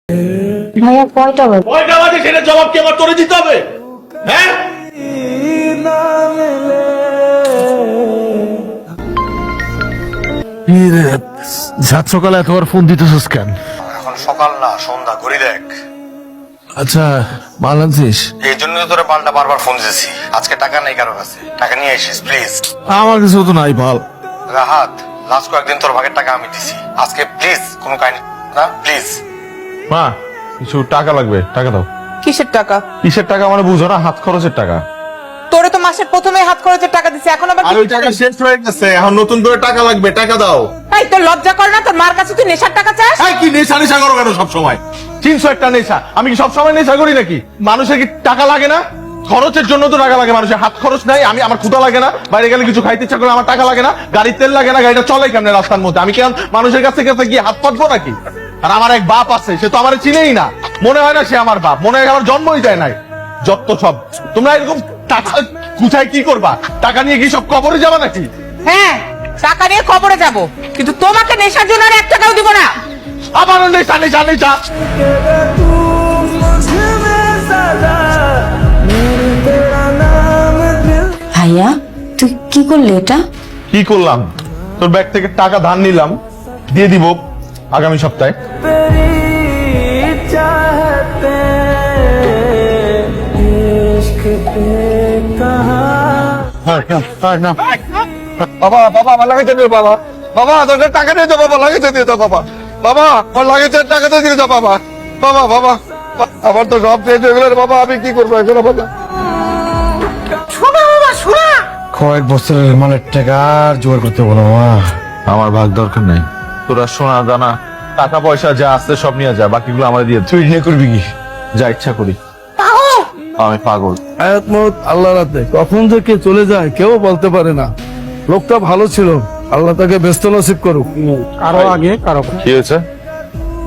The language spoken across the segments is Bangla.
ভাইয়া কয়টা বাজে সেটা জবাব কি আমার তোরে দিতে হবে? হ্যাঁ সাত সকালে এতবার ফোন দিতেছিস কেন? এখন সকাল না সন্ধ্যা, ঘড়ি দেখ। আচ্ছা মাল আনছিস? এই জন্য তো তোরা পাল্টা বারবার ফোন দিয়েছি। আজকে টাকা নেই কারো কাছে, টাকা নিয়ে আসিস প্লিজ। আমার কাছে তো নাই পাল। রাহাত, লাস্ট কয়েকদিন তোর ভাগের টাকা আমি দিছি, আজকে প্লিজ কোনো কাহিনী না, প্লিজ। মা কিছু টাকা লাগবে, টাকা দাও। কিসের টাকা? কিসের টাকা মানে বুঝো না? হাত খরচের টাকা। তোরে তো মাসের প্রথমে হাত খরচের টাকা দিছি, এখন আবার আর ওই টাকা শেষ হয়ে গেছে, এখন নতুন করে টাকা লাগবে, টাকা দাও। এই তোর লজ্জা করে না? তোর মার কাছে তুই নেশার টাকা চাস? এই কি নেশা নেশা করো কেন সব সময়? 300 একটা নেশা, আমি কি সবসময় নেশা করি নাকি? মানুষের কি টাকা লাগে না? খরচের জন্য তো টাকা লাগে, মানুষের হাত খরচ নাই। আমার ক্ষুধা লাগে না, বাইরে গেলে কিছু খাইতে ইচ্ছা করে আমার টাকা লাগে না, গাড়ির তেল লাগে না, গাড়িটা চলে কেমনে রাস্তার মধ্যে? আমি কেন মানুষের কাছে কাছে গিয়ে হাত পাতবো নাকি? আর আমার এক বাপ আছে, সে তো আমার চিনেই না, মনে হয় না সে আমার বাপ, মনে হয় আমার জন্মই দেয় নাই। যত সব তোমরা এরকম টাকা কোথায় কি করবা? টাকা নিয়ে কি সব কবরে যাবা নাকি? হ্যাঁ, টাকা নিয়ে কবরে যাব, কিন্তু তোমাকে নেশার জন্য আর 1 টাকাও দিব না। আবার নেশা নেশা নেশা। ভাইয়া তুই কি করলি এটা? কি করলাম? তোর ব্যাগ থেকে টাকা ধার নিলাম, দিয়ে দিব আগামী সপ্তাহে। বাবা বাবা আমার লাগাইতে দিও বাবা, বাবা তোদের টাকা দিয়ে দাও বাবা, লাগাইতে দিয়ে দাও বাবা, বাবা আমার লাগাইতে টাকাতে দিয়ে দাও বাবা, বাবা বাবা আমার তো সব শেষ হয়ে গেল রে বাবা, আমি কি করবো এখন বাবা? কয়েক বছরের মানের টাকা আর জোগাড় করতে বলো মা। আমার ভাগ দরকার নাই, তোরা সোনা দানা টাকা পয়সা যা আছে সব নিয়ে যা, বাকিগুলো আমার দিয়ে তুই নিয়ে করবি কি? যা ইচ্ছা করি। আমি পাগল। হায়াত মত আল্লাহর হাতে, কখন যে কে চলে যায় কেউ বলতে পারে না। লোকটা ভালো ছিল, আল্লাহ তাকে ব্যস্ত নসিব করুক। আরো আগে কারো কি হয়েছে?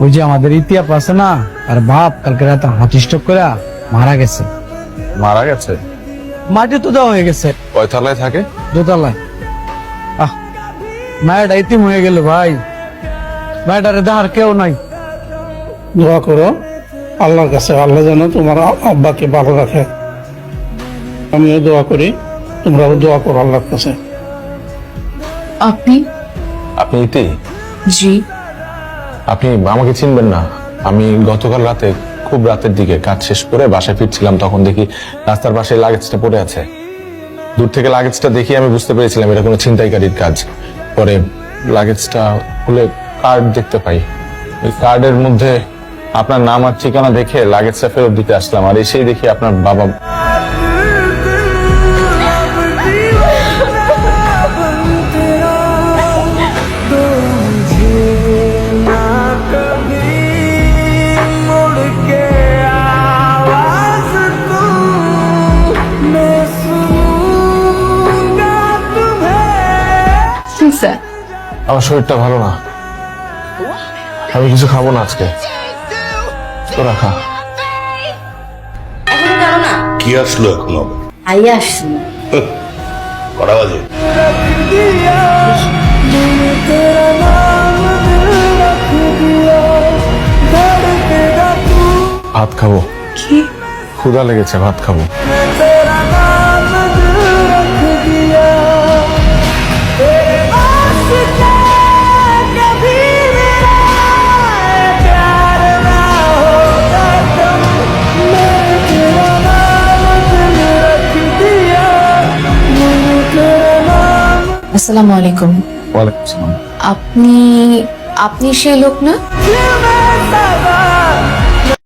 ওই যে আমাদের ইতিহাস আছে না, আর বাপ কালকে রাতে হার্ট স্ট্রোক করে মারা গেছে। মারা গেছে? মাটি তো দেওয়া হয়ে গেছে কয় তলায় থাকে? দোতলায়। মায়ের ইতিম হয়ে গেল ভাই, মায়ের দেখার কেউ নাই। দোয়া করো আল্লাহর কাছে, আল্লাহ যেন তোমার আব্বাকে ভালো রাখে। আমিও দোয়া করি, তোমরাও দোয়া করো আল্লাহর কাছে। আপনি? আপনি ইতি? জি। আপনি আমাকে চিনবেন না। আমি গতকাল রাতে খুব রাতের দিকে কাজ শেষ করে বাসায় ফিরছিলাম, তখন দেখি রাস্তার পাশে লাগেজটা পড়ে আছে। দূর থেকে লাগেজটা দেখি আমি বুঝতে পেরেছিলাম এটা কোনো ছিনতাইকারীর কাজ। পরে লাগেজটা খুলে কার্ড দেখতে পাই, ওই কার্ডের মধ্যে আপনার নাম আর ঠিকানা দেখে লাগেজটা ফেরত দিতে আসলাম, আর এসেই দেখি আপনার বাবা। আমার শরীরটা ভালো না, আমি কিছু খাবো না আজকে, তোরা খা। এখন জানো না কি আসলো এখন হবে? ভাইয়া আসছি। কটা বাজে? ভাত খাবো। কি? ক্ষুধা লেগেছে, ভাত খাবো। আসসালামু আলাইকুম। ওয়ালাইকুম আসসালাম। আপনি সেই লোক না?